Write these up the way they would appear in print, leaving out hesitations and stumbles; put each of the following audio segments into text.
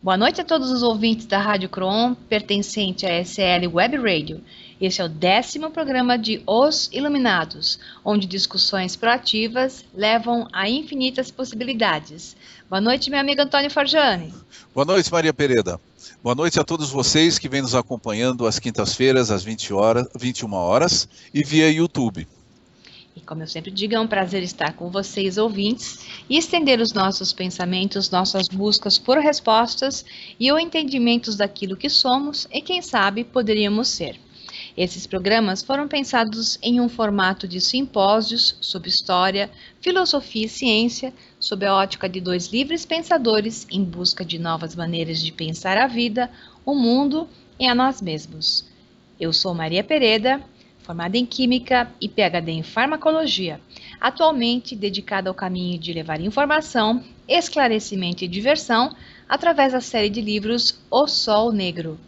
Boa noite a todos os ouvintes da Rádio Croon, pertencente à SL Web Radio. Este é o 10º programa de Os Iluminados, onde discussões proativas levam a infinitas possibilidades. Boa noite, meu amigo Antônio Farjani. Boa noite, Maria Pereda. Boa noite a todos vocês que vêm nos acompanhando às quintas-feiras, às 21 horas e via YouTube. E como eu sempre digo, é um prazer estar com vocês, ouvintes, e estender os nossos pensamentos, nossas buscas por respostas e o entendimento daquilo que somos e, quem sabe, poderíamos ser. Esses programas foram pensados em um formato de simpósios sobre história, filosofia e ciência, sob a ótica de dois livres pensadores em busca de novas maneiras de pensar a vida, o mundo e a nós mesmos. Eu sou Maria Pereda, formada em Química e PhD em Farmacologia, atualmente dedicada ao caminho de levar informação, esclarecimento e diversão através da série de livros O Sol Negro.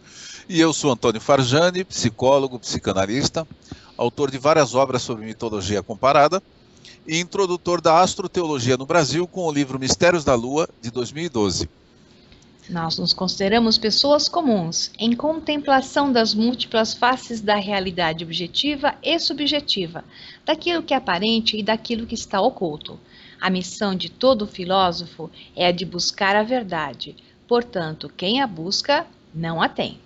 E eu sou Antônio Farjani, psicólogo, psicanalista, autor de várias obras sobre mitologia comparada e introdutor da astroteologia no Brasil com o livro Mistérios da Lua, de 2012. Nós nos consideramos pessoas comuns, em contemplação das múltiplas faces da realidade objetiva e subjetiva, daquilo que é aparente e daquilo que está oculto. A missão de todo filósofo é a de buscar a verdade, portanto, quem a busca, não a tem.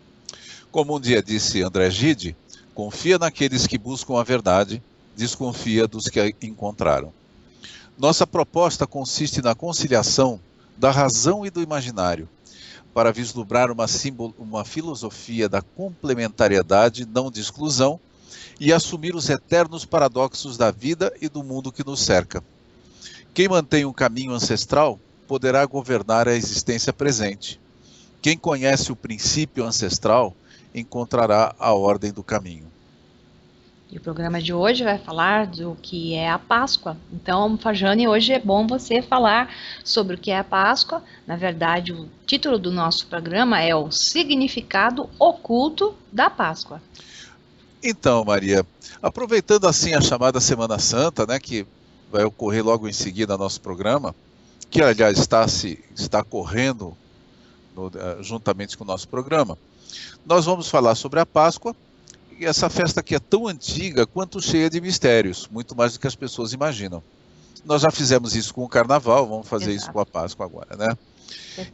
Como um dia disse André Gide, confia naqueles que buscam a verdade, desconfia dos que a encontraram. Nossa proposta consiste na conciliação da razão e do imaginário, para vislumbrar uma filosofia da complementariedade, não de exclusão, e assumir os eternos paradoxos da vida e do mundo que nos cerca. Quem mantém um caminho ancestral poderá governar a existência presente. Quem conhece o princípio ancestral encontrará a ordem do caminho. E o programa de hoje vai falar do que é a Páscoa. Então, Farjani, hoje é bom você falar sobre o que é a Páscoa. Na verdade, o título do nosso programa é o Significado Oculto da Páscoa. Então, Maria, aproveitando assim a chamada Semana Santa, né, que vai ocorrer logo em seguida ao nosso programa, que aliás está correndo juntamente com o nosso programa, nós vamos falar sobre a Páscoa. E essa festa que é tão antiga quanto cheia de mistérios, muito mais do que as pessoas imaginam. Nós já fizemos isso com o Carnaval, vamos fazer isso com a Páscoa agora, né?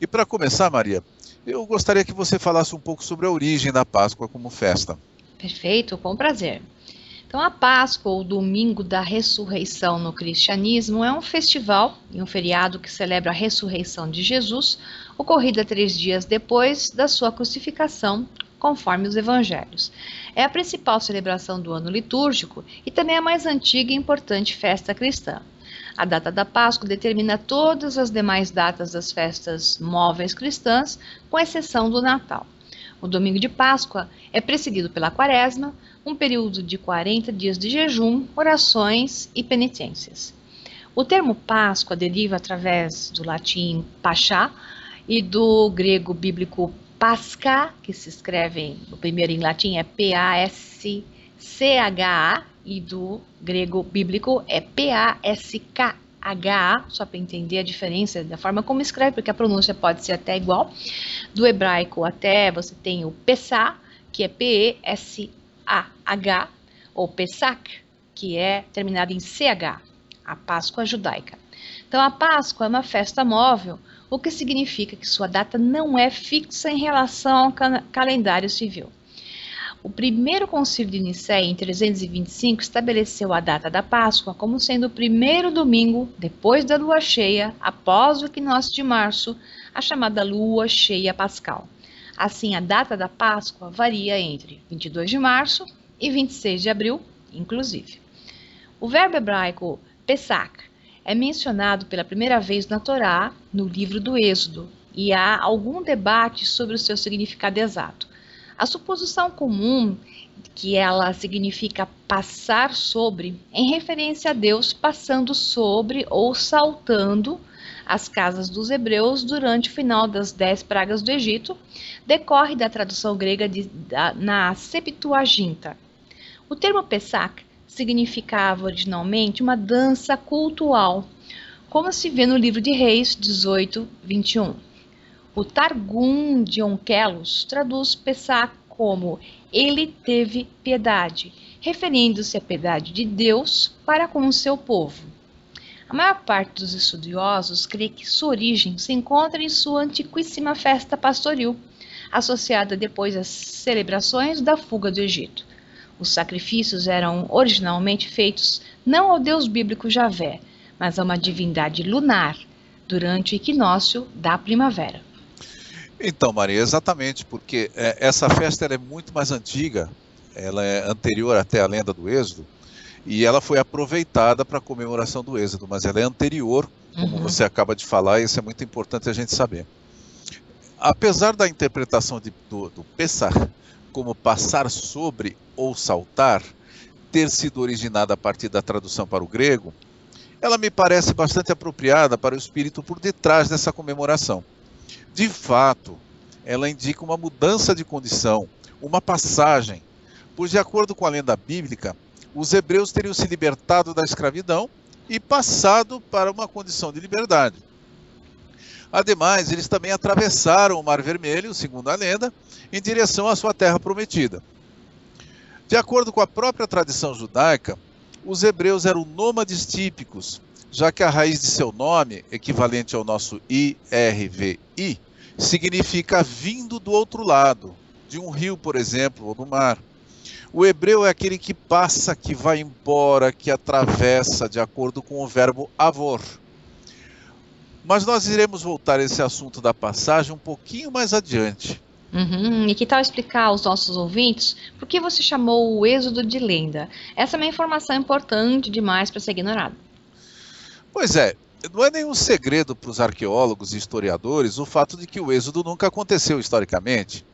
E para começar, Maria, eu gostaria que você falasse um pouco sobre a origem da Páscoa como festa. Perfeito, com prazer. Então, a Páscoa, ou Domingo da Ressurreição no cristianismo, é um festival e um feriado que celebra a ressurreição de Jesus, ocorrida 3 dias depois da sua crucificação, conforme os evangelhos. É a principal celebração do ano litúrgico e também a mais antiga e importante festa cristã. A data da Páscoa determina todas as demais datas das festas móveis cristãs, com exceção do Natal. O domingo de Páscoa é precedido pela Quaresma, um período de 40 dias de jejum, orações e penitências. O termo Páscoa deriva através do latim Pachá e do grego bíblico Pascha, que se escreve, o primeiro em latim é P-A-S-C-H-A, e do grego bíblico é P-A-S-K-H-A, só para entender a diferença da forma como escreve, porque a pronúncia pode ser até igual. Do hebraico até você tem o Pessah, que é P-E-S-A-H, ou Pesach, que é terminado em C-H, a Páscoa judaica. Então, a Páscoa é uma festa móvel, o que significa que sua data não é fixa em relação ao calendário civil. O primeiro concílio de Nicéia, em 325, estabeleceu a data da Páscoa como sendo o primeiro domingo depois da lua cheia, após o equinócio de março, a chamada lua cheia pascal. Assim, a data da Páscoa varia entre 22 de março e 26 de abril, inclusive. O verbo hebraico Pesach é mencionado pela primeira vez na Torá, no livro do Êxodo, e há algum debate sobre o seu significado exato. A suposição comum que ela significa passar sobre, em referência a Deus passando sobre ou saltando as casas dos hebreus durante o final das 10 pragas do Egito, decorre da tradução grega na Septuaginta. O termo Pesach significava originalmente uma dança cultual, como se vê no livro de Reis 18, 21. O Targum de Onkelos traduz Pessah como ele teve piedade, referindo-se à piedade de Deus para com o seu povo. A maior parte dos estudiosos crê que sua origem se encontra em sua antiquíssima festa pastoril, associada depois às celebrações da fuga do Egito. Os sacrifícios eram originalmente feitos não ao deus bíblico Javé, mas a uma divindade lunar, durante o equinócio da primavera. Então, Maria, exatamente, porque essa festa ela é muito mais antiga, ela é anterior até à lenda do Êxodo, e ela foi aproveitada para a comemoração do Êxodo, mas ela é anterior, como você acaba de falar, e isso é muito importante a gente saber. Apesar da interpretação do Pessah como passar sobre ou saltar, ter sido originada a partir da tradução para o grego, ela me parece bastante apropriada para o espírito por detrás dessa comemoração. De fato, ela indica uma mudança de condição, uma passagem, pois de acordo com a lenda bíblica, os hebreus teriam se libertado da escravidão e passado para uma condição de liberdade. Ademais, eles também atravessaram o Mar Vermelho, segundo a lenda, em direção à sua terra prometida. De acordo com a própria tradição judaica, os hebreus eram nômades típicos, já que a raiz de seu nome, equivalente ao nosso IRVI, significa vindo do outro lado, de um rio, por exemplo, ou do mar. O hebreu é aquele que passa, que vai embora, que atravessa, de acordo com o verbo avor. Mas nós iremos voltar a esse assunto da passagem um pouquinho mais adiante. E que tal explicar aos nossos ouvintes por que você chamou o Êxodo de lenda? Essa é uma informação importante demais para ser ignorada. Pois é, não é nenhum segredo para os arqueólogos e historiadores o fato de que o Êxodo nunca aconteceu historicamente.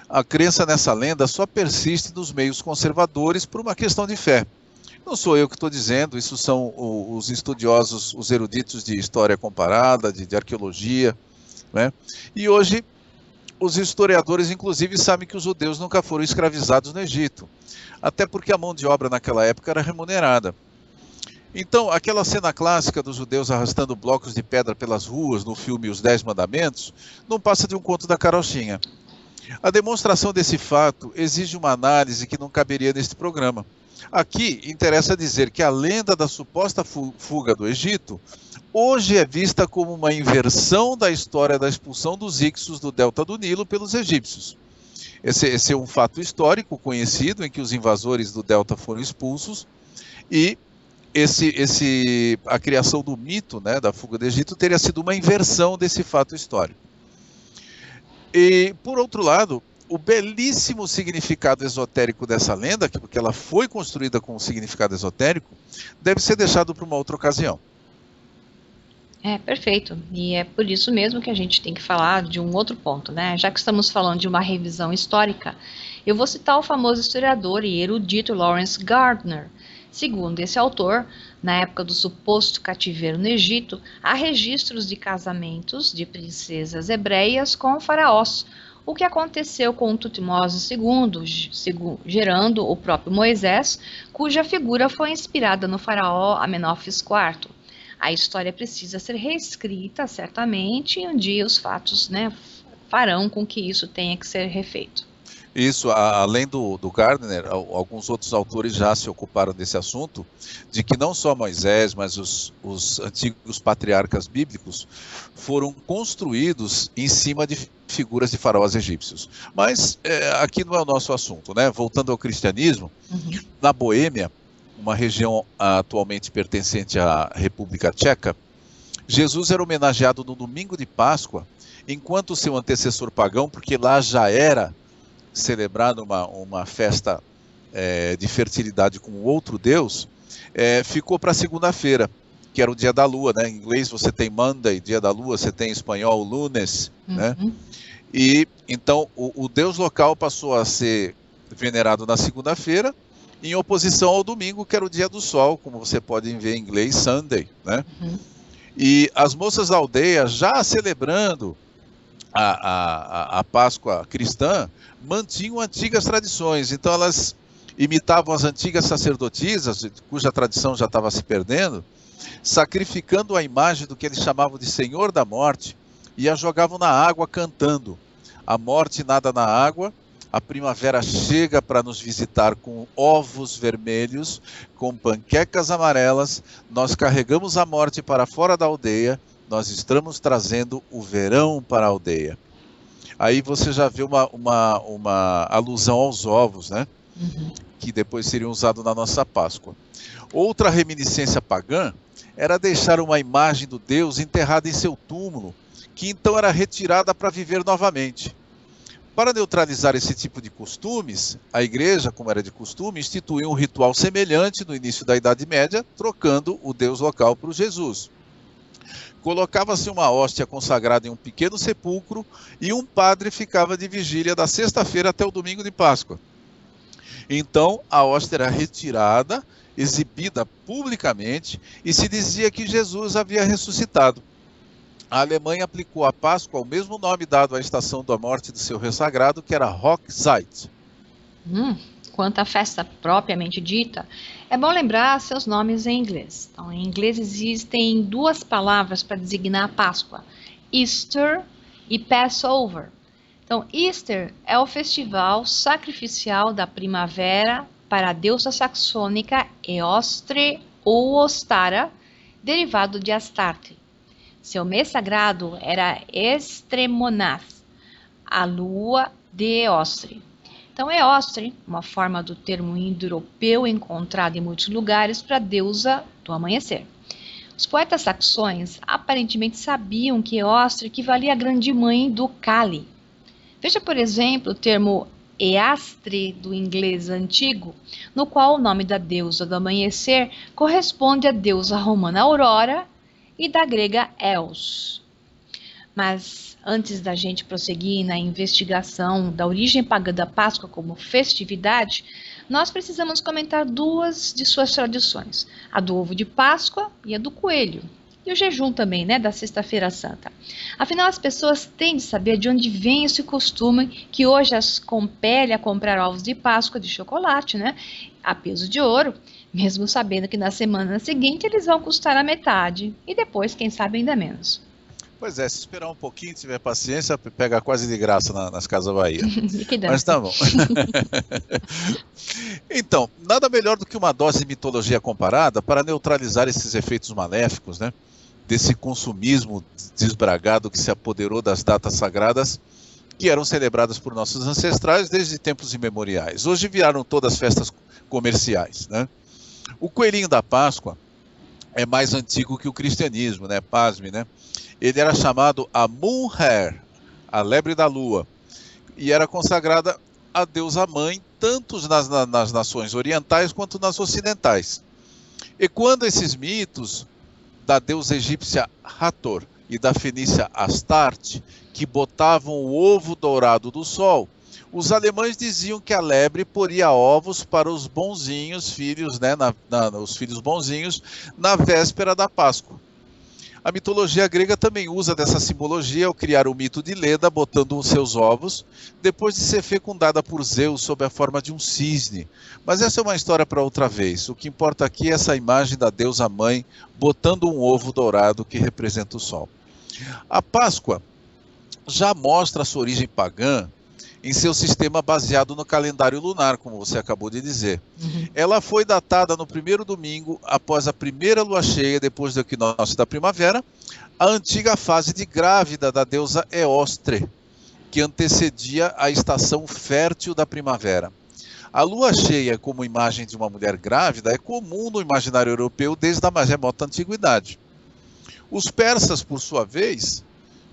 A crença nessa lenda só persiste nos meios conservadores por uma questão de fé. Não sou eu que estou dizendo, isso são os estudiosos, os eruditos de história comparada, de arqueologia, né? E hoje os historiadores inclusive sabem que os judeus nunca foram escravizados no Egito, até porque a mão de obra naquela época era remunerada. Então, aquela cena clássica dos judeus arrastando blocos de pedra pelas ruas no filme Os 10 Mandamentos não passa de um conto da carochinha. A demonstração desse fato exige uma análise que não caberia neste programa. Aqui interessa dizer que a lenda da suposta fuga do Egito hoje é vista como uma inversão da história da expulsão dos Ixos do delta do Nilo pelos egípcios. Esse é um fato histórico conhecido em que os invasores do delta foram expulsos e a criação do mito, né, da fuga do Egito teria sido uma inversão desse fato histórico. E, por outro lado, o belíssimo significado esotérico dessa lenda, porque ela foi construída com um significado esotérico, deve ser deixado para uma outra ocasião. Perfeito. E é por isso mesmo que a gente tem que falar de um outro ponto, né? Já que estamos falando de uma revisão histórica, eu vou citar o famoso historiador e erudito Lawrence Gardner. Segundo esse autor, na época do suposto cativeiro no Egito, há registros de casamentos de princesas hebreias com faraós, o que aconteceu com Tutmose II, gerando o próprio Moisés, cuja figura foi inspirada no faraó Amenófis IV. A história precisa ser reescrita, certamente, e um dia os fatos, né, farão com que isso tenha que ser refeito. Isso, além do Gardner, alguns outros autores já se ocuparam desse assunto, de que não só Moisés, mas os antigos patriarcas bíblicos foram construídos em cima de figuras de faraós egípcios. Mas aqui não é o nosso assunto, né? Voltando ao cristianismo, na Boêmia, uma região atualmente pertencente à República Tcheca, Jesus era homenageado no domingo de Páscoa, enquanto seu antecessor pagão, porque lá já era celebrado uma festa de fertilidade com outro deus, ficou para segunda-feira, que era o dia da lua, né? Em inglês você tem Monday, dia da lua, você tem em espanhol lunes, né? E então o deus local passou a ser venerado na segunda-feira, em oposição ao domingo, que era o dia do sol, como você pode ver em inglês, Sunday, né? E as moças da aldeia, já celebrando a Páscoa cristã, mantinham antigas tradições. Então elas imitavam as antigas sacerdotisas, cuja tradição já estava se perdendo, sacrificando a imagem do que eles chamavam de Senhor da Morte, e a jogavam na água cantando: a morte nada na água, a primavera chega para nos visitar com ovos vermelhos, com panquecas amarelas, nós carregamos a morte para fora da aldeia, nós estamos trazendo o verão para a aldeia. Aí você já vê uma alusão aos ovos, né? Que depois seriam usados na nossa Páscoa. Outra reminiscência pagã era deixar uma imagem do Deus enterrada em seu túmulo, que então era retirada para viver novamente. Para neutralizar esse tipo de costumes, a igreja, como era de costume, instituiu um ritual semelhante no início da Idade Média, trocando o Deus local por Jesus. Colocava-se uma hóstia consagrada em um pequeno sepulcro e um padre ficava de vigília da sexta-feira até o domingo de Páscoa. Então, a hóstia era retirada, exibida publicamente, e se dizia que Jesus havia ressuscitado. A Alemanha aplicou à Páscoa o mesmo nome dado à estação da morte do seu ressagrado, que era Hochzeit. Quanto à festa propriamente dita, é bom lembrar seus nomes em inglês. Então, em inglês existem duas palavras para designar a Páscoa: Easter e Passover. Então, Easter é o festival sacrificial da primavera para a deusa saxônica Eostre ou Ostara, derivado de Astarte. Seu mês sagrado era Estremonath, a lua de Eostre. Então, Eostre, uma forma do termo indo-europeu encontrado em muitos lugares para a deusa do amanhecer. Os poetas saxões aparentemente sabiam que Eostre equivalia à grande mãe do Kali. Veja, por exemplo, o termo Eastre do inglês antigo, no qual o nome da deusa do amanhecer corresponde à deusa romana Aurora e da grega Eos. Mas antes da gente prosseguir na investigação da origem pagã da Páscoa como festividade, nós precisamos comentar duas de suas tradições, a do ovo de Páscoa e a do coelho. E o jejum também, né, da Sexta-feira Santa. Afinal, as pessoas têm de saber de onde vem esse costume que hoje as compele a comprar ovos de Páscoa de chocolate, né, a peso de ouro, mesmo sabendo que na semana seguinte eles vão custar a metade e depois, quem sabe, ainda menos. Pois é, se esperar um pouquinho, tiver paciência, pega quase de graça nas Casas Bahia. Mas tá bom. Então, nada melhor do que uma dose de mitologia comparada para neutralizar esses efeitos maléficos, né? Desse consumismo desbragado que se apoderou das datas sagradas que eram celebradas por nossos ancestrais desde tempos imemoriais. Hoje viraram todas festas comerciais, né? O coelhinho da Páscoa é mais antigo que o cristianismo, né? Pasme, né? Ele era chamado a Moon Hare, a lebre da lua, e era consagrada à deusa mãe, tanto nas nações orientais quanto nas ocidentais. E quando esses mitos da deusa egípcia Hathor e da fenícia Astarte, que botavam o ovo dourado do sol, os alemães diziam que a lebre poria ovos para os bonzinhos filhos, né, os filhos bonzinhos, na véspera da Páscoa. A mitologia grega também usa dessa simbologia ao criar o mito de Leda, botando os seus ovos, depois de ser fecundada por Zeus sob a forma de um cisne. Mas essa é uma história para outra vez. O que importa aqui é essa imagem da deusa mãe botando um ovo dourado que representa o sol. A Páscoa já mostra a sua origem pagã em seu sistema baseado no calendário lunar, como você acabou de dizer. Ela foi datada no primeiro domingo após a primeira lua cheia, depois do equinócio da primavera, a antiga fase de grávida da deusa Eostre, que antecedia a estação fértil da primavera. A lua cheia como imagem de uma mulher grávida é comum no imaginário europeu desde a mais remota antiguidade. Os persas, por sua vez,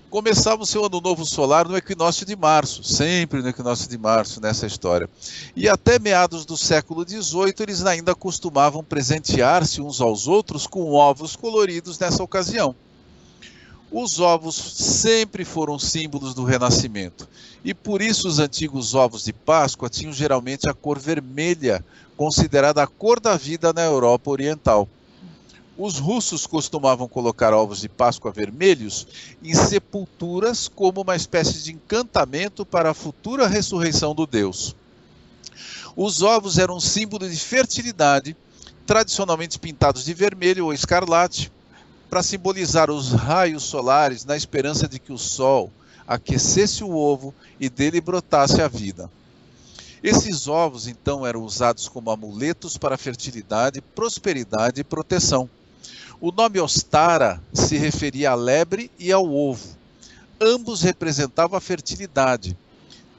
começavam seu ano novo solar no equinócio de março, sempre no equinócio de março nessa história. E até meados do século XVIII eles ainda costumavam presentear-se uns aos outros com ovos coloridos nessa ocasião. Os ovos sempre foram símbolos do renascimento, e por isso os antigos ovos de Páscoa tinham geralmente a cor vermelha, considerada a cor da vida na Europa Oriental. Os russos costumavam colocar ovos de Páscoa vermelhos em sepulturas como uma espécie de encantamento para a futura ressurreição do Deus. Os ovos eram um símbolo de fertilidade, tradicionalmente pintados de vermelho ou escarlate, para simbolizar os raios solares na esperança de que o sol aquecesse o ovo e dele brotasse a vida. Esses ovos, então, eram usados como amuletos para fertilidade, prosperidade e proteção. O nome Ostara se referia à lebre e ao ovo. Ambos representavam a fertilidade.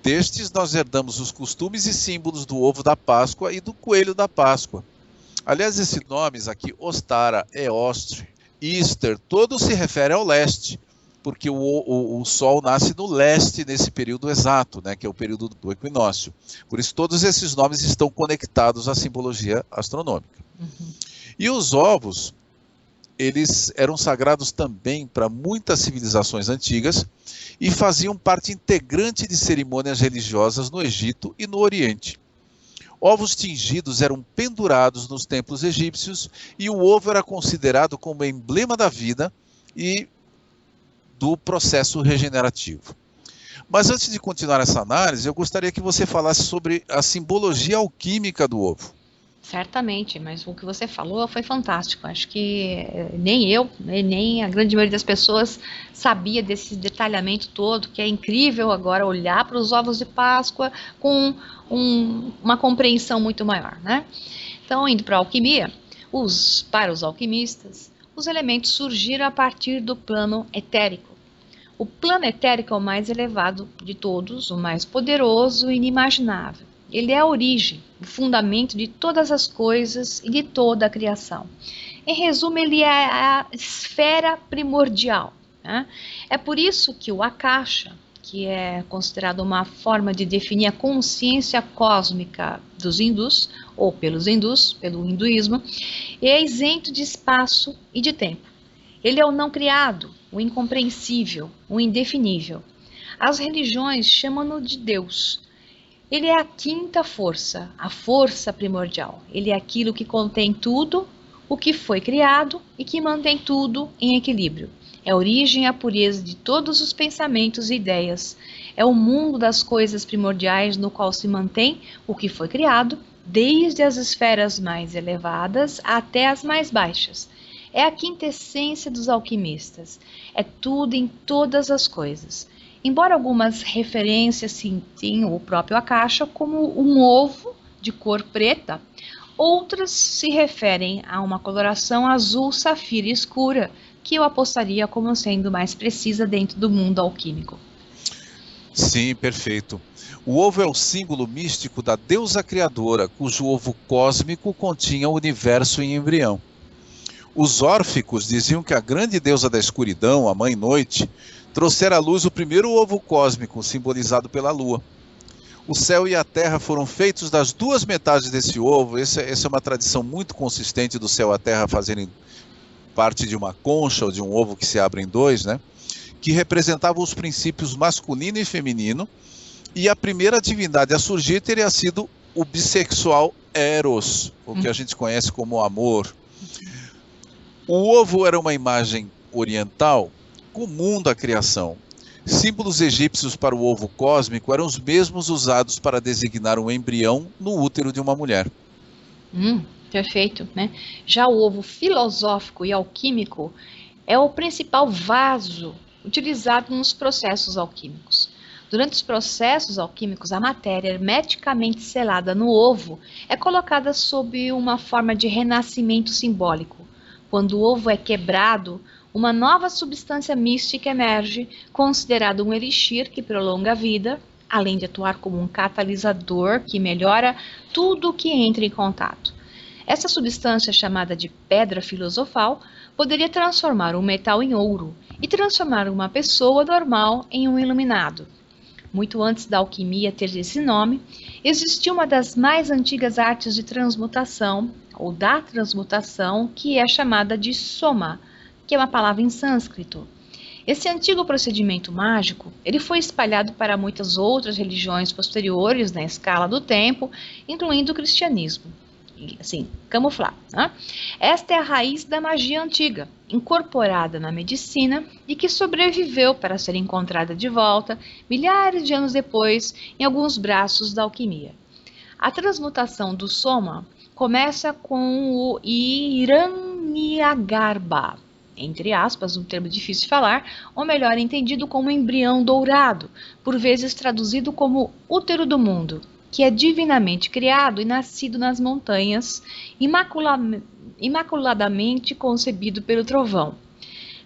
Destes, nós herdamos os costumes e símbolos do ovo da Páscoa e do coelho da Páscoa. Aliás, esses nomes aqui, Ostara, Eostre, Easter, todos se referem ao leste, porque o Sol nasce no leste nesse período exato, né, que é o período do equinócio. Por isso, todos esses nomes estão conectados à simbologia astronômica. Uhum. E os ovos, eles eram sagrados também para muitas civilizações antigas e faziam parte integrante de cerimônias religiosas no Egito e no Oriente. Ovos tingidos eram pendurados nos templos egípcios e o ovo era considerado como emblema da vida e do processo regenerativo. Mas antes de continuar essa análise, eu gostaria que você falasse sobre a simbologia alquímica do ovo. Certamente, mas o que você falou foi fantástico. Acho que nem eu, nem a grande maioria das pessoas sabia desse detalhamento todo, que é incrível agora olhar para os ovos de Páscoa com uma compreensão muito maior, né? Então, indo para a alquimia, para os alquimistas, os elementos surgiram a partir do plano etérico. O plano etérico é o mais elevado de todos, o mais poderoso e inimaginável. Ele é a origem, o fundamento de todas as coisas e de toda a criação. Em resumo, ele é a esfera primordial, né? É por isso que o Akasha, que é considerado uma forma de definir a consciência cósmica dos hindus, ou pelos hindus, pelo hinduísmo, é isento de espaço e de tempo. Ele é o não criado, o incompreensível, o indefinível. As religiões chamam-no de Deus. Ele é a quinta força, a força primordial. Ele é aquilo que contém tudo o que foi criado e que mantém tudo em equilíbrio. É a origem e a pureza de todos os pensamentos e ideias. É o mundo das coisas primordiais no qual se mantém o que foi criado, desde as esferas mais elevadas até as mais baixas. É a quintessência dos alquimistas. É tudo em todas as coisas. Embora algumas referências citem o próprio Akasha como um ovo de cor preta, outras se referem a uma coloração azul safira escura, que eu apostaria como sendo mais precisa dentro do mundo alquímico. Sim, perfeito. O ovo é o símbolo místico da deusa criadora, cujo ovo cósmico continha o universo em embrião. Os órficos diziam que a grande deusa da escuridão, a Mãe Noite, trouxera à luz o primeiro ovo cósmico, simbolizado pela lua. O céu e a terra foram feitos das duas metades desse ovo. Essa é uma tradição muito consistente do céu e a terra fazerem parte de uma concha ou de um ovo que se abre em dois, né? Que representavam os princípios masculino e feminino. E a primeira divindade a surgir teria sido o bissexual Eros, o que a gente conhece como amor. O ovo era uma imagem oriental comum da criação. Símbolos egípcios para o ovo cósmico eram os mesmos usados para designar um embrião no útero de uma mulher. Perfeito, né? Já o ovo filosófico e alquímico é o principal vaso utilizado nos processos alquímicos. Durante os processos alquímicos, a matéria hermeticamente selada no ovo é colocada sob uma forma de renascimento simbólico. Quando o ovo é quebrado, uma nova substância mística emerge, considerado um elixir que prolonga a vida, além de atuar como um catalisador que melhora tudo o que entra em contato. Essa substância, chamada de pedra filosofal, poderia transformar um metal em ouro e transformar uma pessoa normal em um iluminado. Muito antes da alquimia ter esse nome, existia uma das mais antigas artes de transmutação, ou da transmutação, que é chamada de soma, que é uma palavra em sânscrito. Esse antigo procedimento mágico, ele foi espalhado para muitas outras religiões posteriores na escala do tempo, incluindo o cristianismo. Assim, camuflado, né? Esta é a raiz da magia antiga, incorporada na medicina e que sobreviveu para ser encontrada de volta, milhares de anos depois, em alguns braços da alquimia. A transmutação do soma começa com o Hiranyagarbha, entre aspas, um termo difícil de falar, ou melhor entendido como embrião dourado, por vezes traduzido como útero do mundo, que é divinamente criado e nascido nas montanhas, imaculadamente concebido pelo trovão.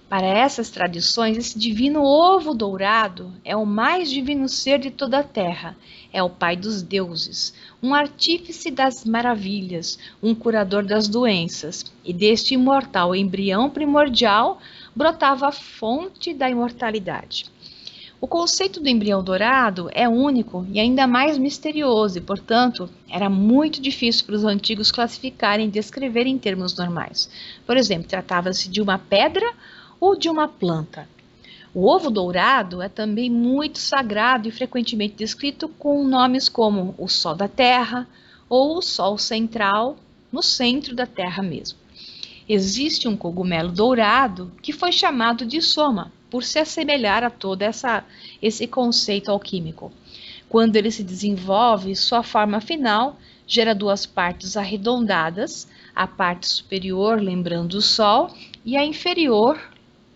Para essas tradições, esse divino ovo dourado é o mais divino ser de toda a terra, é o pai dos deuses, um artífice das maravilhas, um curador das doenças, e deste imortal embrião primordial brotava a fonte da imortalidade. O conceito do embrião dourado é único e ainda mais misterioso e, portanto, era muito difícil para os antigos classificarem e descreverem em termos normais. Por exemplo, tratava-se de uma pedra ou de uma planta. O ovo dourado é também muito sagrado e frequentemente descrito com nomes como o Sol da Terra ou o Sol central, no centro da Terra mesmo. Existe um cogumelo dourado que foi chamado de soma, por se assemelhar a todo esse conceito alquímico. Quando ele se desenvolve, sua forma final gera duas partes arredondadas, a parte superior lembrando o Sol e a inferior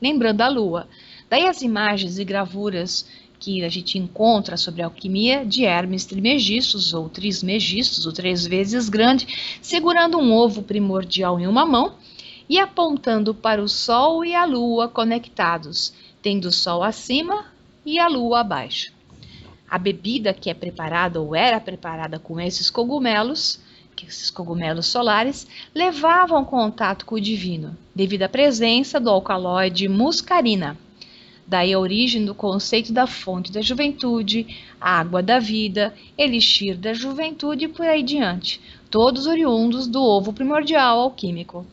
lembrando a Lua. Daí as imagens e gravuras que a gente encontra sobre a alquimia de Hermes Trismegistus ou Trismegistus, ou 3 vezes grande, segurando um ovo primordial em uma mão e apontando para o Sol e a Lua conectados, tendo o Sol acima e a Lua abaixo. A bebida que é preparada ou era preparada com esses cogumelos solares, levavam contato com o divino, devido à presença do alcaloide muscarina. Daí a origem do conceito da fonte da juventude, água da vida, elixir da juventude e por aí diante, todos oriundos do ovo primordial alquímico.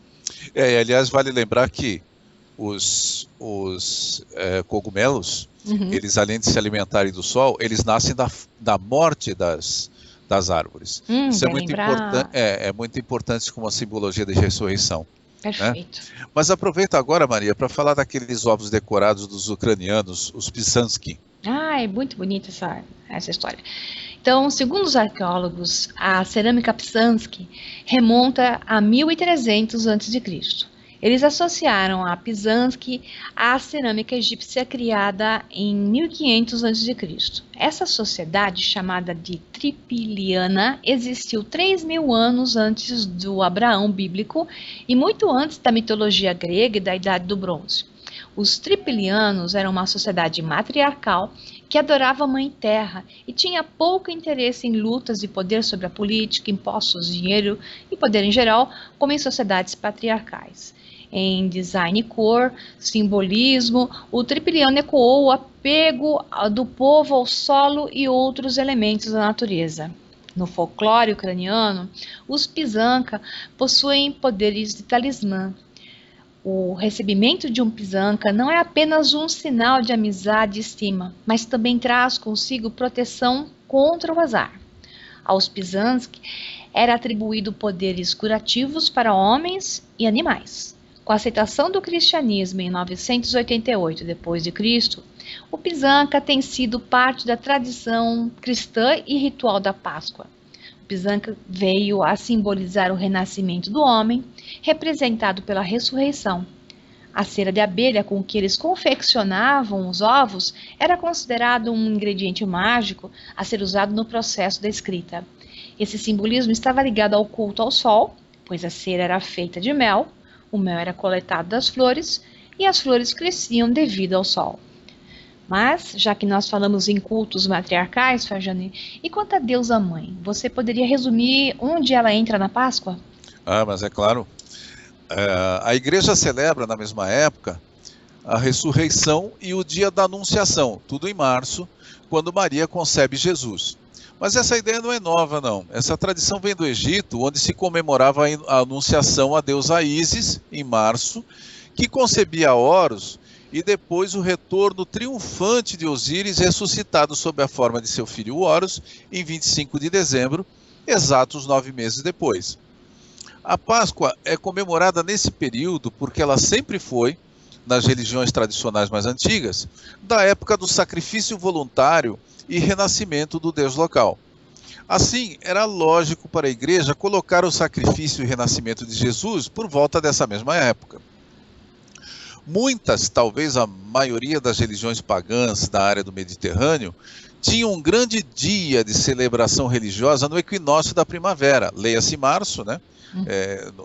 Aliás, vale lembrar que os cogumelos, eles além de se alimentarem do sol, eles nascem da morte das árvores. Isso é muito importante como a simbologia da ressurreição. Perfeito. Né? Mas aproveita agora, Maria, para falar daqueles ovos decorados dos ucranianos, os Pisansky. É muito bonita essa história. Então, segundo os arqueólogos, a cerâmica Pisansky remonta a 1300 a.C. Eles associaram a Pisansky à cerâmica egípcia criada em 1500 a.C. Essa sociedade, chamada de Tripiliana, existiu 3.000 anos antes do Abraão bíblico e muito antes da mitologia grega e da Idade do Bronze. Os Tripilianos eram uma sociedade matriarcal que adorava a Mãe Terra e tinha pouco interesse em lutas de poder sobre a política, impostos, dinheiro e poder em geral, como em sociedades patriarcais. Em design e cor, simbolismo, o Tripiliano ecoou o apego do povo ao solo e outros elementos da natureza. No folclore ucraniano, os Pisanka possuem poderes de talismã. O recebimento de um Pisanka não é apenas um sinal de amizade e estima, mas também traz consigo proteção contra o azar. Aos Pisansky era atribuído poderes curativos para homens e animais. Com a aceitação do cristianismo em 988 d.C., o Pisanka tem sido parte da tradição cristã e ritual da Páscoa. O Pisanka veio a simbolizar o renascimento do homem, representado pela ressurreição. A cera de abelha com que eles confeccionavam os ovos era considerado um ingrediente mágico a ser usado no processo da escrita. Esse simbolismo estava ligado ao culto ao sol, pois a cera era feita de mel, o mel era coletado das flores e as flores cresciam devido ao sol. Mas, já que nós falamos em cultos matriarcais, Fajani, e quanto a deusa mãe, você poderia resumir onde ela entra na Páscoa? Mas é claro. A igreja celebra na mesma época a ressurreição e o dia da anunciação, tudo em março, quando Maria concebe Jesus. Mas essa ideia não é nova, não. Essa tradição vem do Egito, onde se comemorava a anunciação à deusa Ísis, em março, que concebia Horus, e depois o retorno triunfante de Osíris, ressuscitado sob a forma de seu filho Horus, em 25 de dezembro, exatos 9 meses depois. A Páscoa é comemorada nesse período porque ela sempre foi, nas religiões tradicionais mais antigas, da época do sacrifício voluntário e renascimento do Deus local. Assim, era lógico para a igreja colocar o sacrifício e renascimento de Jesus por volta dessa mesma época. Muitas, talvez a maioria das religiões pagãs da área do Mediterrâneo, tinham um grande dia de celebração religiosa no equinócio da primavera, leia-se março, né,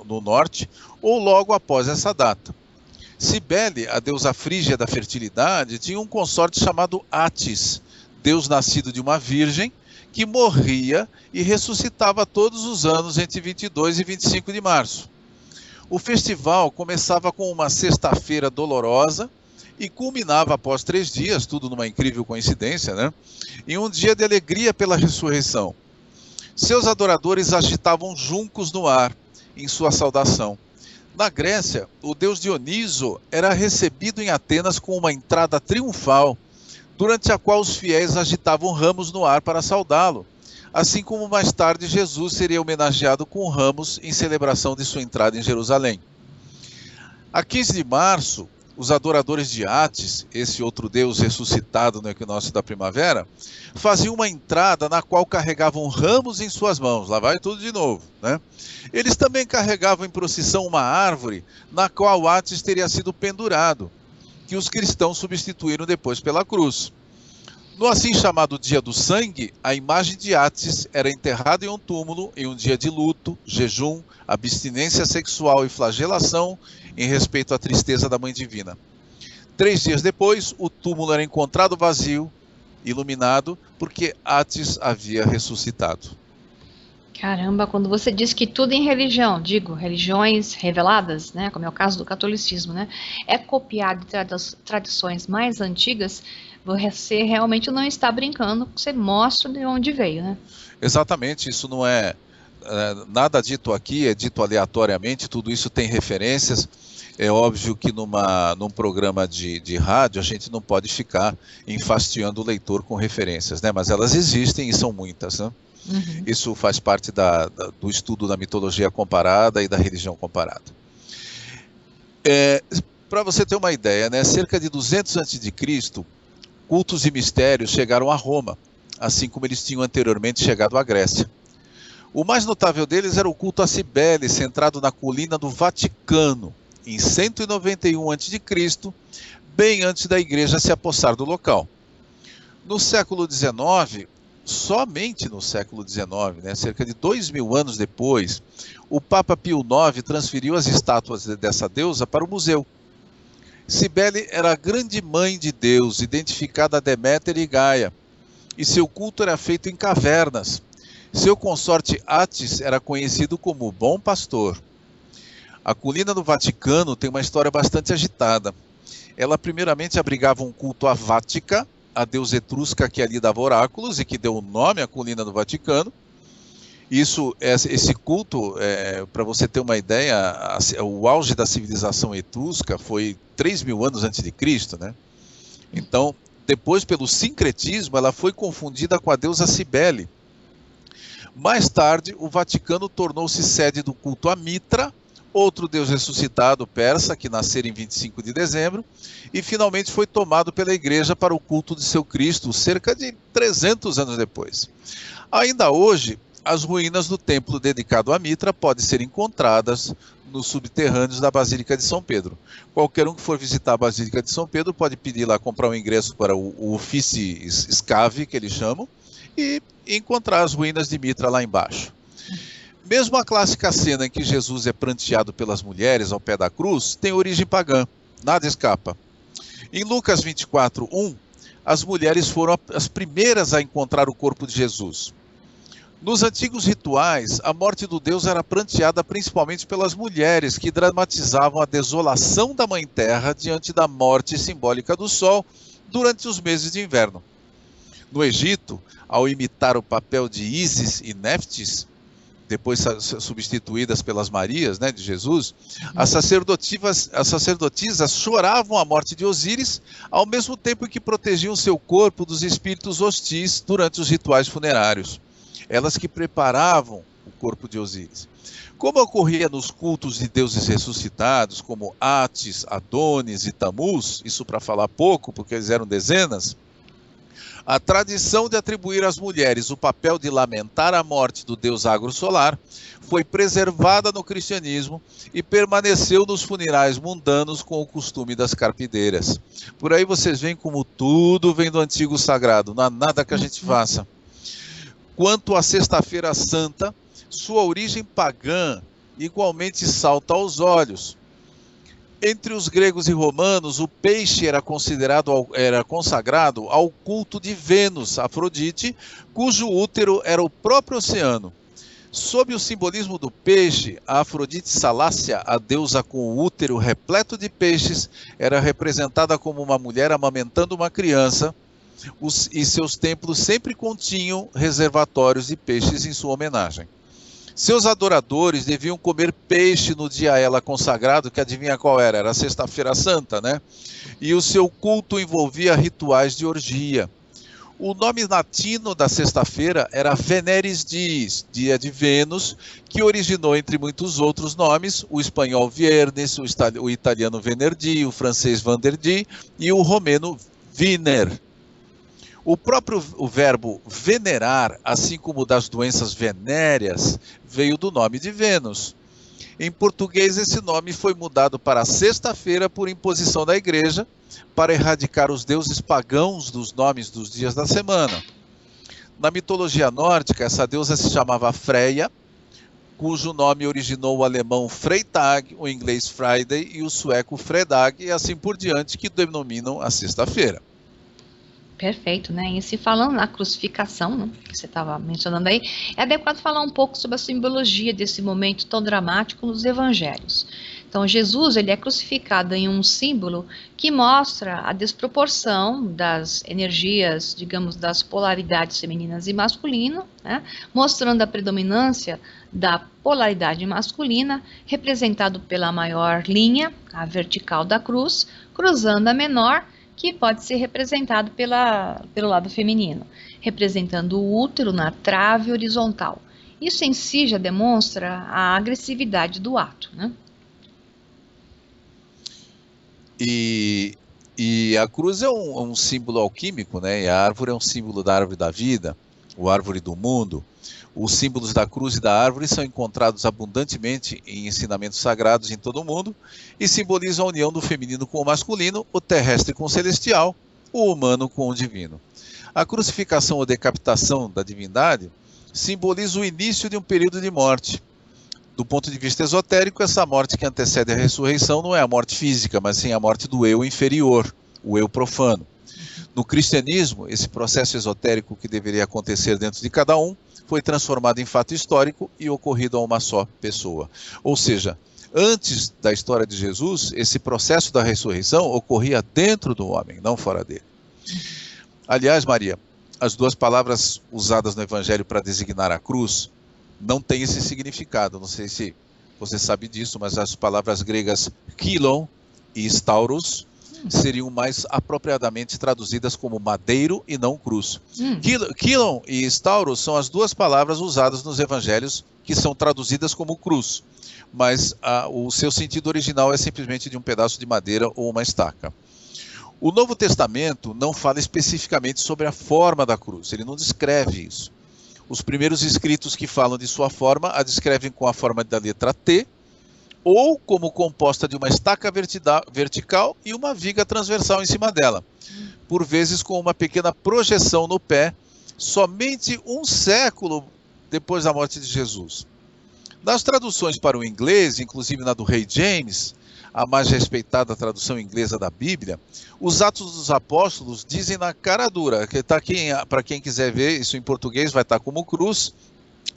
no norte, ou logo após essa data. Cibele, a deusa frígia da fertilidade, tinha um consorte chamado Atis, deus nascido de uma virgem, que morria e ressuscitava todos os anos entre 22 e 25 de março. O festival começava com uma sexta-feira dolorosa e culminava após 3 dias, tudo numa incrível coincidência, né, em um dia de alegria pela ressurreição. Seus adoradores agitavam juncos no ar em sua saudação. Na Grécia, o deus Dioniso era recebido em Atenas com uma entrada triunfal, durante a qual os fiéis agitavam ramos no ar para saudá-lo, assim como mais tarde Jesus seria homenageado com ramos em celebração de sua entrada em Jerusalém. A 15 de março, os adoradores de Atis, esse outro deus ressuscitado no equinócio da primavera, faziam uma entrada na qual carregavam ramos em suas mãos. Lá vai tudo de novo, né? Eles também carregavam em procissão uma árvore na qual Atis teria sido pendurado, que os cristãos substituíram depois pela cruz. No assim chamado Dia do Sangue, a imagem de Atis era enterrada em um túmulo em um dia de luto, jejum, abstinência sexual e flagelação em respeito à tristeza da Mãe Divina. 3 dias depois, o túmulo era encontrado vazio, iluminado, porque Atis havia ressuscitado. Caramba, quando você diz que tudo em religião, digo, religiões reveladas, né, como é o caso do catolicismo, né, é copiado de tradições mais antigas, você realmente não está brincando, você mostra de onde veio, né? Exatamente, isso não é nada dito aqui, é dito aleatoriamente, tudo isso tem referências. É óbvio que num programa de rádio a gente não pode ficar enfastiando o leitor com referências, né? Mas elas existem e são muitas, né? Uhum. Isso faz parte do estudo da mitologia comparada e da religião comparada. Para você ter uma ideia, né, cerca de 200 a.C., cultos e mistérios chegaram a Roma, assim como eles tinham anteriormente chegado à Grécia. O mais notável deles era o culto a Cibele, centrado na colina do Vaticano, em 191 a.C., bem antes da igreja se apossar do local. No século XIX, somente no século XIX, né, cerca de 2000 anos depois, o Papa Pio IX transferiu as estátuas dessa deusa para o museu. Cibele era a grande mãe de Deus, identificada a Deméter e Gaia, e seu culto era feito em cavernas. Seu consorte Atis era conhecido como Bom Pastor. A colina do Vaticano tem uma história bastante agitada. Ela primeiramente abrigava um culto à Vática, a deusa etrusca que ali dava oráculos e que deu o nome à colina do Vaticano. Esse culto, para você ter uma ideia, o auge da civilização etrusca foi 3.000 anos antes de Cristo, né? Então, depois, pelo sincretismo, ela foi confundida com a deusa Cibele. Mais tarde, o Vaticano tornou-se sede do culto a Mitra, outro deus ressuscitado persa, que nascera em 25 de dezembro, e finalmente foi tomado pela igreja para o culto de seu Cristo, cerca de 300 anos depois. Ainda hoje, as ruínas do templo dedicado a Mitra podem ser encontradas nos subterrâneos da Basílica de São Pedro. Qualquer um que for visitar a Basílica de São Pedro pode pedir lá, comprar um ingresso para o Office Scave, que eles chamam, e encontrar as ruínas de Mitra lá embaixo. Mesmo a clássica cena em que Jesus é pranteado pelas mulheres ao pé da cruz tem origem pagã, nada escapa. Em Lucas 24:1, as mulheres foram as primeiras a encontrar o corpo de Jesus. Nos antigos rituais, a morte do Deus era pranteada principalmente pelas mulheres, que dramatizavam a desolação da Mãe Terra diante da morte simbólica do Sol durante os meses de inverno. No Egito, ao imitar o papel de Ísis e Néftis, depois substituídas pelas Marias, né, de Jesus, as sacerdotisas choravam a morte de Osíris, ao mesmo tempo que protegiam seu corpo dos espíritos hostis durante os rituais funerários. Elas que preparavam o corpo de Osíris. Como ocorria nos cultos de deuses ressuscitados, como Atis, Adonis e Tamuz, isso para falar pouco, porque eles eram dezenas, A tradição de atribuir às mulheres o papel de lamentar a morte do deus agro-solar foi preservada no cristianismo e permaneceu nos funerais mundanos com o costume das carpideiras. Por aí vocês veem como tudo vem do antigo sagrado, não há nada que a gente faça. Quanto à Sexta-feira Santa, sua origem pagã igualmente salta aos olhos. Entre os gregos e romanos, o peixe era consagrado ao culto de Vênus, Afrodite, cujo útero era o próprio oceano. Sob o simbolismo do peixe, a Afrodite Salácia, a deusa com o útero repleto de peixes, era representada como uma mulher amamentando uma criança, e seus templos sempre continham reservatórios de peixes em sua homenagem. Seus adoradores deviam comer peixe no dia a ela consagrado, que adivinha qual era? Era a Sexta-feira Santa, né? E o seu culto envolvia rituais de orgia. O nome latino da sexta-feira era Veneris Dies, dia de Vênus, que originou, entre muitos outros nomes, o espanhol Viernes, o italiano Venerdì, o francês Vendredi e o romeno Viner. O verbo venerar, assim como o das doenças venéreas, veio do nome de Vênus. Em português, esse nome foi mudado para sexta-feira por imposição da igreja, para erradicar os deuses pagãos dos nomes dos dias da semana. Na mitologia nórdica, essa deusa se chamava Freya, cujo nome originou o alemão Freitag, o inglês Friday e o sueco Fredag, e assim por diante, que denominam a sexta-feira. Perfeito, né? E se falando na crucificação, né, que você estava mencionando aí, é adequado falar um pouco sobre a simbologia desse momento tão dramático nos evangelhos. Então, Jesus, ele é crucificado em um símbolo que mostra a desproporção das energias, digamos, das polaridades femininas e masculinas, né, mostrando a predominância da polaridade masculina, representado pela maior linha, a vertical da cruz, cruzando a menor, que pode ser representado pelo lado feminino, representando o útero na trave horizontal. Isso em si já demonstra a agressividade do ato, né? E a cruz é um símbolo alquímico, né? E a árvore é um símbolo da árvore da vida, a árvore do mundo. Os símbolos da cruz e da árvore são encontrados abundantemente em ensinamentos sagrados em todo o mundo e simbolizam a união do feminino com o masculino, o terrestre com o celestial, o humano com o divino. A crucificação ou decapitação da divindade simboliza o início de um período de morte. Do ponto de vista esotérico, essa morte que antecede a ressurreição não é a morte física, mas sim a morte do eu inferior, o eu profano. No cristianismo, esse processo esotérico que deveria acontecer dentro de cada um foi transformado em fato histórico e ocorrido a uma só pessoa. Ou seja, antes da história de Jesus, esse processo da ressurreição ocorria dentro do homem, não fora dele. Aliás, Maria, as duas palavras usadas no Evangelho para designar a cruz não têm esse significado. Não sei se você sabe disso, mas as palavras gregas kylon e stauros seriam mais apropriadamente traduzidas como madeiro e não cruz. Kylon e stauros são as duas palavras usadas nos evangelhos que são traduzidas como cruz, mas o seu sentido original é simplesmente de um pedaço de madeira ou uma estaca. O Novo Testamento não fala especificamente sobre a forma da cruz, ele não descreve isso. Os primeiros escritos que falam de sua forma a descrevem com a forma da letra T, ou como composta de uma estaca vertical e uma viga transversal em cima dela, por vezes com uma pequena projeção no pé, somente um século depois da morte de Jesus. Nas traduções para o inglês, inclusive na do Rei James, a mais respeitada tradução inglesa da Bíblia, os Atos dos Apóstolos dizem na cara dura, que tá aqui, para quem quiser ver, isso em português vai estar como cruz,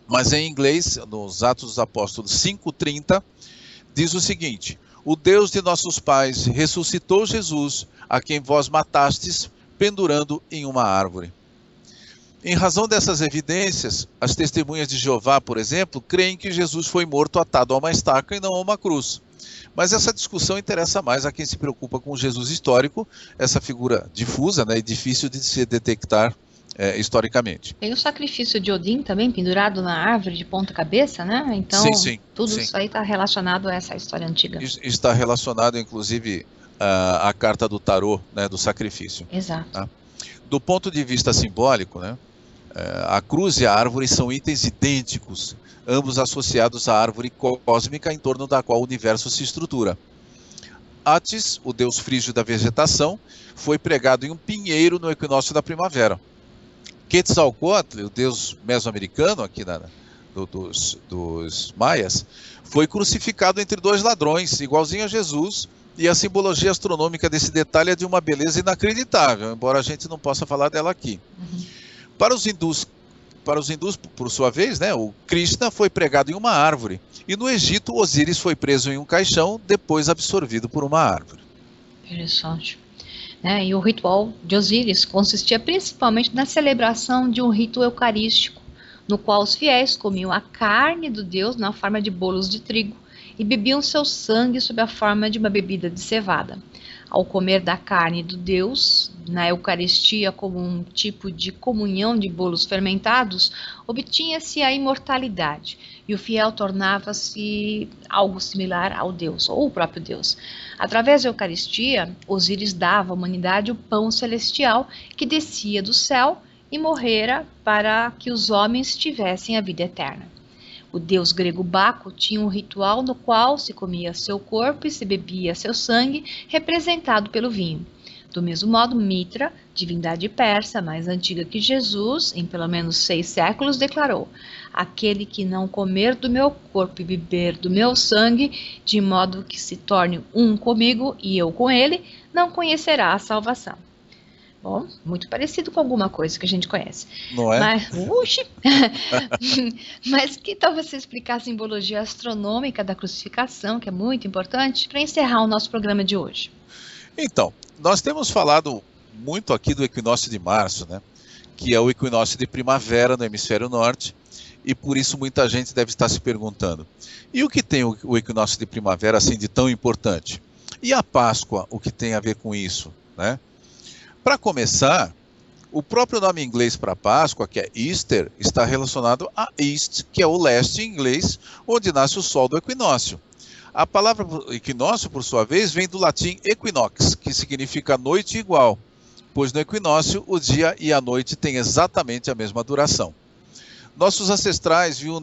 mas em inglês, nos Atos dos Apóstolos 5:30, diz o seguinte: o Deus de nossos pais ressuscitou Jesus, a quem vós matastes, pendurando em uma árvore. Em razão dessas evidências, as testemunhas de Jeová, por exemplo, creem que Jesus foi morto atado a uma estaca e não a uma cruz. Mas essa discussão interessa mais a quem se preocupa com o Jesus histórico, essa figura difusa, né, e difícil de se detectar historicamente. Tem o sacrifício de Odin também, pendurado na árvore de ponta cabeça, né? Então, tudo isso aí está relacionado a essa história antiga. Está relacionado, inclusive, à carta do tarô, né, do sacrifício. Exato. Tá? Do ponto de vista simbólico, né, a cruz e a árvore são itens idênticos, ambos associados à árvore cósmica em torno da qual o universo se estrutura. Atis, o deus frígio da vegetação, foi pregado em um pinheiro no equinócio da primavera. Quetzalcóatl, o deus mesoamericano aqui dos maias, foi crucificado entre dois ladrões, igualzinho a Jesus, e a simbologia astronômica desse detalhe é de uma beleza inacreditável, embora a gente não possa falar dela aqui. Para os hindus, por sua vez, né, o Krishna foi pregado em uma árvore, e no Egito Osíris foi preso em um caixão, depois absorvido por uma árvore. Interessante. E o ritual de Osíris consistia principalmente na celebração de um rito eucarístico, no qual os fiéis comiam a carne do Deus na forma de bolos de trigo e bebiam seu sangue sob a forma de uma bebida de cevada. Ao comer da carne do Deus, na Eucaristia como um tipo de comunhão de bolos fermentados, obtinha-se a imortalidade, e o fiel tornava-se algo similar ao Deus, ou o próprio Deus. Através da Eucaristia, Osíris dava à humanidade o pão celestial que descia do céu e morrera para que os homens tivessem a vida eterna. O deus grego Baco tinha um ritual no qual se comia seu corpo e se bebia seu sangue, representado pelo vinho. Do mesmo modo, Mitra, divindade persa mais antiga que Jesus, em pelo menos 6 séculos, declarou: aquele que não comer do meu corpo e beber do meu sangue, de modo que se torne um comigo e eu com ele, não conhecerá a salvação. Bom, muito parecido com alguma coisa que a gente conhece. Não é? Mas que tal você explicar a simbologia astronômica da crucificação, que é muito importante, para encerrar o nosso programa de hoje? Então, nós temos falado muito aqui do equinócio de março, né? Que é o equinócio de primavera no hemisfério norte, e por isso muita gente deve estar se perguntando: e o que tem o equinócio de primavera assim de tão importante? E a Páscoa, o que tem a ver com isso, né? Para começar, o próprio nome inglês para Páscoa, que é Easter, está relacionado a East, que é o leste em inglês, onde nasce o sol do equinócio. A palavra equinócio, por sua vez, vem do latim equinox, que significa noite igual, pois no equinócio o dia e a noite têm exatamente a mesma duração. Nossos ancestrais viam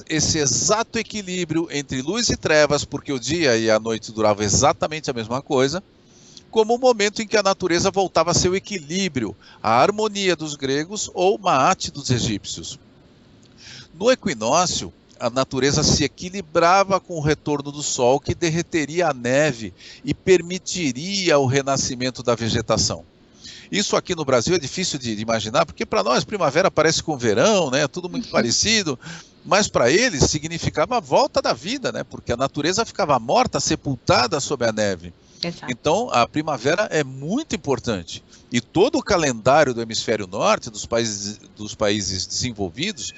esse exato equilíbrio entre luz e trevas, porque o dia e a noite duravam exatamente a mesma coisa, como o momento em que a natureza voltava a seu equilíbrio, a harmonia dos gregos ou Maat dos egípcios. No equinócio, a natureza se equilibrava com o retorno do sol, que derreteria a neve e permitiria o renascimento da vegetação. Isso aqui no Brasil é difícil de imaginar, porque para nós primavera parece com verão, né? Tudo muito parecido, mas para eles significava a volta da vida, né? Porque a natureza ficava morta, sepultada sob a neve. Exato. Então, a primavera é muito importante. E todo o calendário do hemisfério norte, dos países desenvolvidos,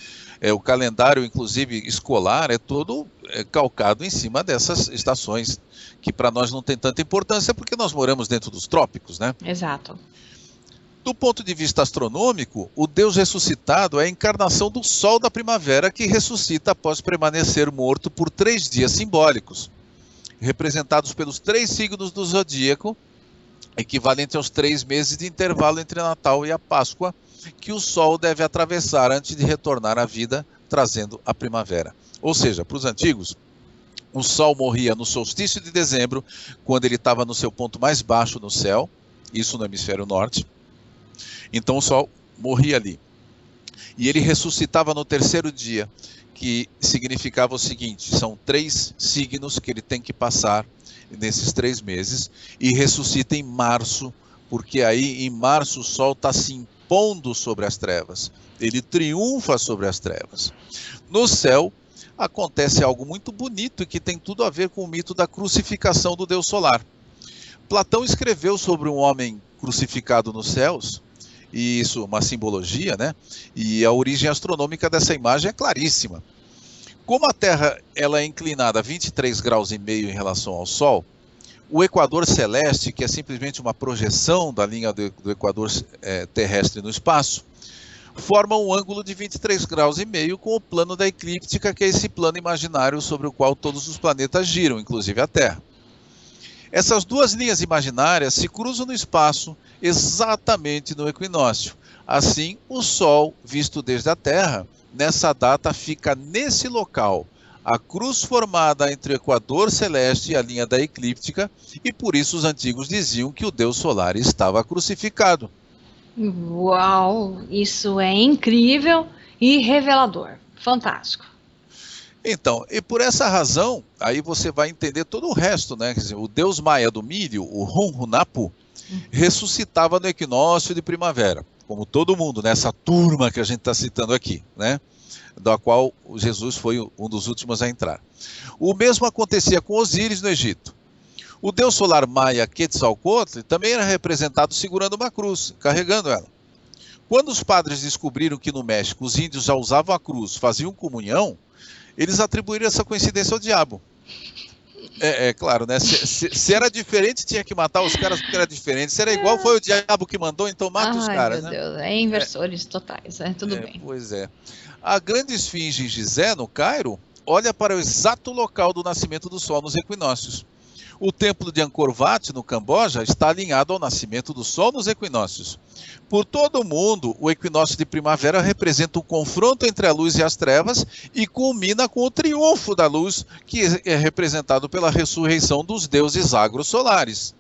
o calendário, inclusive, escolar, é todo calcado em cima dessas estações, que para nós não tem tanta importância, porque nós moramos dentro dos trópicos, né? Exato. Do ponto de vista astronômico, o Deus ressuscitado é a encarnação do Sol da primavera, que ressuscita após permanecer morto por 3 dias simbólicos, representados pelos 3 signos do zodíaco, equivalente aos 3 meses de intervalo entre Natal e a Páscoa, que o Sol deve atravessar antes de retornar à vida, trazendo a primavera. Ou seja, para os antigos, o Sol morria no solstício de dezembro, quando ele estava no seu ponto mais baixo no céu, isso no hemisfério norte. Então o Sol morria ali. E ele ressuscitava no 3º dia, que significava o seguinte: são 3 signos que ele tem que passar nesses 3 meses, e ressuscita em março, porque aí em março o Sol está se impondo sobre as trevas, ele triunfa sobre as trevas. No céu acontece algo muito bonito e que tem tudo a ver com o mito da crucificação do Deus solar. Platão escreveu sobre um homem crucificado nos céus, e isso é uma simbologia, né? E a origem astronômica dessa imagem é claríssima. Como a Terra ela é inclinada a 23 graus e meio em relação ao Sol, o equador celeste, que é simplesmente uma projeção da linha do equador terrestre no espaço, forma um ângulo de 23 graus e meio com o plano da eclíptica, que é esse plano imaginário sobre o qual todos os planetas giram, inclusive a Terra. Essas duas linhas imaginárias se cruzam no espaço exatamente no equinócio. Assim, o Sol, visto desde a Terra, nessa data fica nesse local, a cruz formada entre o equador celeste e a linha da eclíptica, e por isso os antigos diziam que o Deus solar estava crucificado. Uau, isso é incrível e revelador. Fantástico. Então, e por essa razão, aí você vai entender todo o resto, né? Quer dizer, o deus maia do milho, o Hunhunapu, ressuscitava no equinócio de primavera, como todo mundo, nessa turma que a gente está citando aqui, né? Da qual Jesus foi um dos últimos a entrar. O mesmo acontecia com Osíris no Egito. O deus solar maia Quetzalcóatl também era representado segurando uma cruz, carregando ela. Quando os padres descobriram que no México os índios já usavam a cruz, faziam comunhão, eles atribuíram essa coincidência ao diabo. É claro, né? Se era diferente, tinha que matar os caras porque era diferente. Se era igual, foi o diabo que mandou, então mata os caras, né? Ai, meu Deus, é inversores totais, tudo bem. Pois é. A grande esfinge em Gizé, no Cairo, olha para o exato local do nascimento do Sol nos equinócios. O templo de Angkor Wat, no Camboja, está alinhado ao nascimento do Sol nos equinócios. Por todo o mundo, o equinócio de primavera representa um confronto entre a luz e as trevas e culmina com o triunfo da luz, que é representado pela ressurreição dos deuses agrosolares.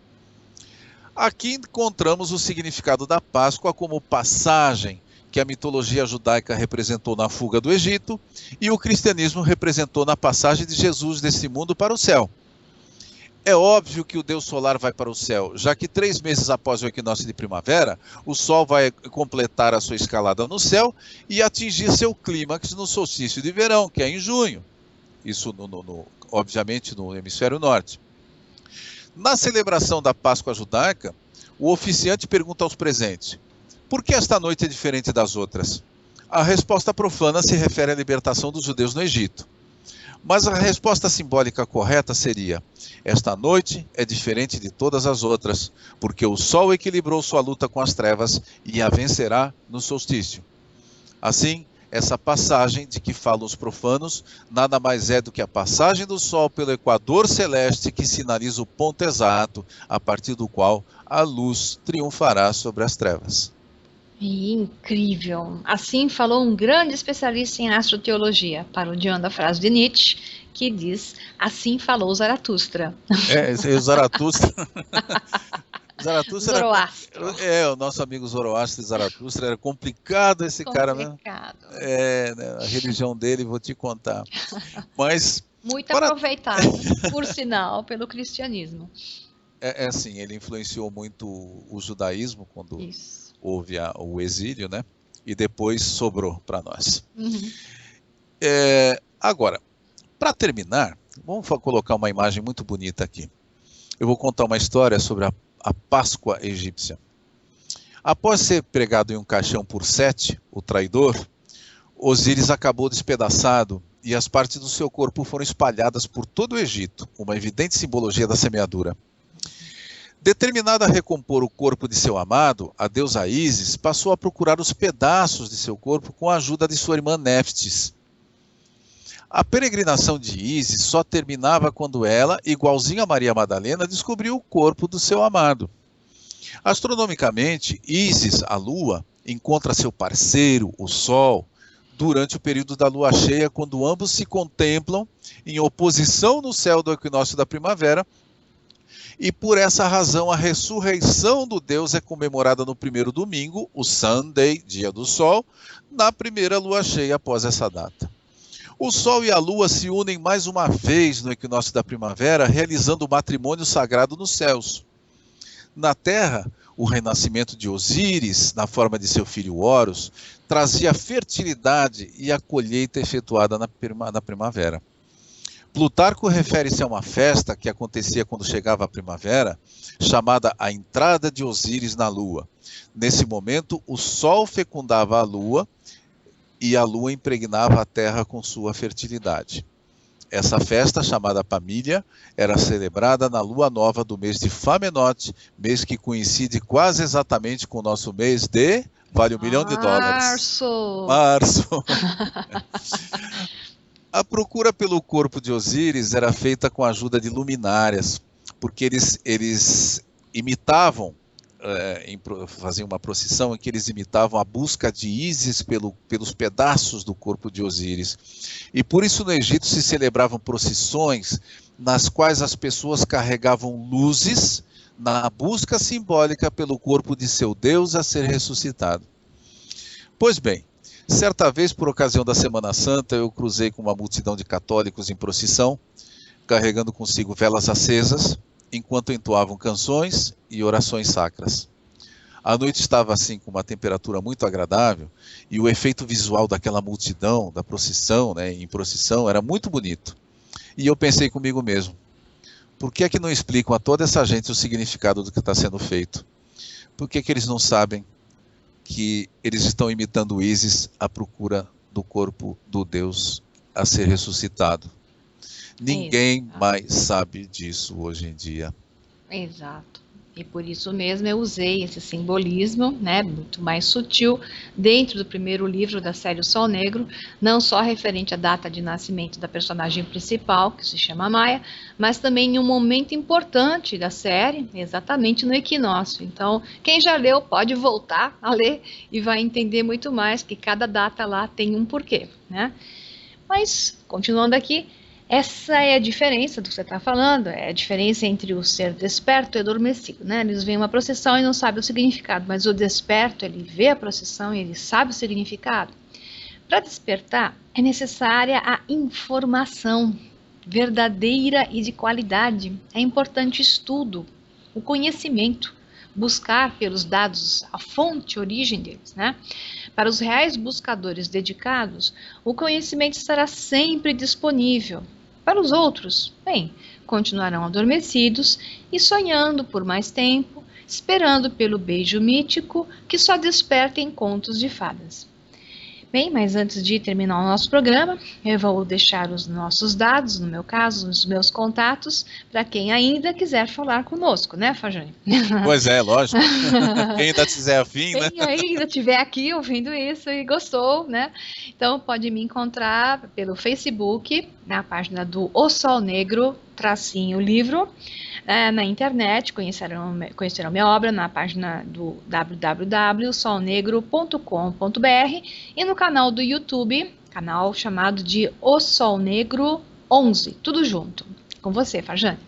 Aqui encontramos o significado da Páscoa como passagem, que a mitologia judaica representou na fuga do Egito e o cristianismo representou na passagem de Jesus desse mundo para o céu. É óbvio que o Deus solar vai para o céu, já que 3 meses após o equinócio de primavera, o Sol vai completar a sua escalada no céu e atingir seu clímax no solstício de verão, que é em junho. Isso, obviamente, no hemisfério norte. Na celebração da Páscoa judaica, o oficiante pergunta aos presentes: por que esta noite é diferente das outras? A resposta profana se refere à libertação dos judeus no Egito. Mas a resposta simbólica correta seria: esta noite é diferente de todas as outras, porque o Sol equilibrou sua luta com as trevas e a vencerá no solstício. Assim, essa passagem de que falam os profanos nada mais é do que a passagem do Sol pelo equador celeste que sinaliza o ponto exato a partir do qual a luz triunfará sobre as trevas. Incrível! Assim falou um grande especialista em astroteologia, parodiando a frase de Nietzsche, que diz: assim falou Zaratustra. O Zaratustra. Zoroastro. O nosso amigo Zoroastro de Zaratustra era complicado esse cara, né? A religião dele, vou te contar. Mas muito aproveitado, por sinal, pelo cristianismo. Assim, ele influenciou muito o judaísmo quando houve o exílio, né? E depois sobrou para nós. Uhum. Agora, para terminar, vamos colocar uma imagem muito bonita aqui. Eu vou contar uma história sobre a Páscoa egípcia. Após ser pregado em um caixão por Sete, o traidor, Osíris acabou despedaçado e as partes do seu corpo foram espalhadas por todo o Egito, uma evidente simbologia da semeadura. Determinada a recompor o corpo de seu amado, a deusa Ísis passou a procurar os pedaços de seu corpo com a ajuda de sua irmã Néftis. A peregrinação de Ísis só terminava quando ela, igualzinha a Maria Madalena, descobriu o corpo do seu amado. Astronomicamente, Ísis, a lua, encontra seu parceiro, o Sol, durante o período da lua cheia, quando ambos se contemplam em oposição no céu do equinócio da primavera. E por essa razão a ressurreição do Deus é comemorada no primeiro domingo, o Sunday, dia do Sol, na primeira lua cheia após essa data. O Sol e a Lua se unem mais uma vez no equinócio da primavera, realizando o matrimônio sagrado nos céus. Na Terra, o renascimento de Osíris, na forma de seu filho Horus, trazia a fertilidade e a colheita efetuada na primavera. Plutarco refere-se a uma festa que acontecia quando chegava a primavera, chamada a entrada de Osíris na Lua. Nesse momento, o Sol fecundava a Lua e a Lua impregnava a Terra com sua fertilidade. Essa festa, chamada Pamília, era celebrada na Lua Nova do mês de Famenote, mês que coincide quase exatamente com o nosso mês de... Vale $1 milhão. Março! A procura pelo corpo de Osíris era feita com a ajuda de luminárias. porque eles imitavam, faziam uma procissão em que eles imitavam a busca de Ísis pelos pedaços do corpo de Osíris. E por isso no Egito se celebravam procissões nas quais as pessoas carregavam luzes na busca simbólica pelo corpo de seu Deus a ser ressuscitado. Pois bem, certa vez, por ocasião da Semana Santa, eu cruzei com uma multidão de católicos em procissão, carregando consigo velas acesas, enquanto entoavam canções e orações sacras. A noite estava assim com uma temperatura muito agradável e o efeito visual daquela multidão, da procissão, em procissão, era muito bonito. E eu pensei comigo mesmo, por que é que não explicam a toda essa gente o significado do que está sendo feito? Por que eles não sabem que eles estão imitando Ísis à procura do corpo do Deus a ser ressuscitado? Ninguém mais sabe disso hoje em dia. Exato. E por isso mesmo eu usei esse simbolismo, muito mais sutil, dentro do primeiro livro da série O Sol Negro, não só referente à data de nascimento da personagem principal, que se chama Maia, mas também em um momento importante da série, exatamente no equinócio. Então, quem já leu pode voltar a ler e vai entender muito mais, que cada data lá tem um porquê, Mas, continuando aqui, essa é a diferença do que você está falando, é a diferença entre o ser desperto e adormecido, Eles veem uma procissão e não sabem o significado, mas o desperto, ele vê a procissão e ele sabe o significado. Para despertar, é necessária a informação verdadeira e de qualidade. É importante estudo, o conhecimento, buscar pelos dados a fonte, a origem deles, Para os reais buscadores dedicados, o conhecimento estará sempre disponível. Para os outros, continuarão adormecidos e sonhando por mais tempo, esperando pelo beijo mítico que só desperta em contos de fadas. Mas antes de terminar o nosso programa, eu vou deixar os nossos dados, no meu caso, os meus contatos, para quem ainda quiser falar conosco, Fajane? Pois é, lógico. Quem ainda quiser afim, Quem ainda estiver aqui ouvindo isso e gostou, Então pode me encontrar pelo Facebook, na página do O Sol Negro, _livro, na internet, conhecerão minha obra na página do www.solnegro.com.br e no canal do YouTube, canal chamado de O Sol Negro 11, tudo junto. Com você, Fajane.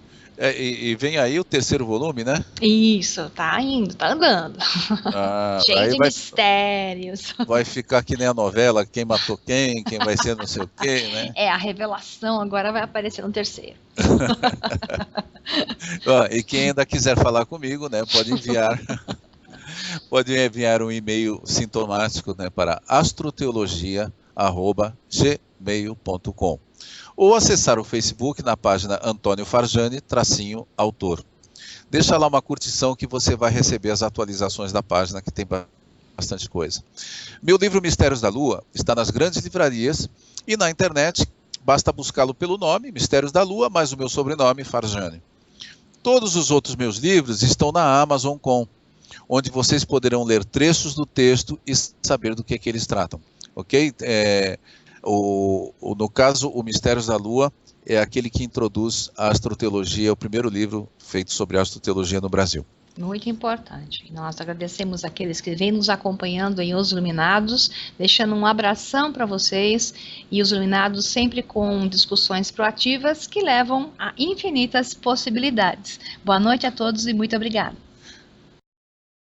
E vem aí o terceiro volume, Isso, tá indo, tá andando. Cheio de mistérios. Vai ficar que nem a novela, quem matou quem vai ser não sei o quê, A revelação agora vai aparecer no terceiro. E quem ainda quiser falar comigo, pode enviar um e-mail sintomático para astroteologia@gmail.com ou acessar o Facebook na página Antônio Farjani, _autor. Deixa lá uma curtição que você vai receber as atualizações da página, que tem bastante coisa. Meu livro Mistérios da Lua está nas grandes livrarias e na internet, basta buscá-lo pelo nome, Mistérios da Lua, mais o meu sobrenome, Farjani. Todos os outros meus livros estão na Amazon.com, onde vocês poderão ler trechos do texto e saber do que eles tratam, ok? No caso, o Mistérios da Lua é aquele que introduz a astroteologia, é o primeiro livro feito sobre a astroteologia no Brasil. Muito importante. Nós agradecemos aqueles que vêm nos acompanhando em Os Iluminados, deixando um abração para vocês, e Os Iluminados sempre com discussões proativas que levam a infinitas possibilidades. Boa noite a todos e muito obrigada.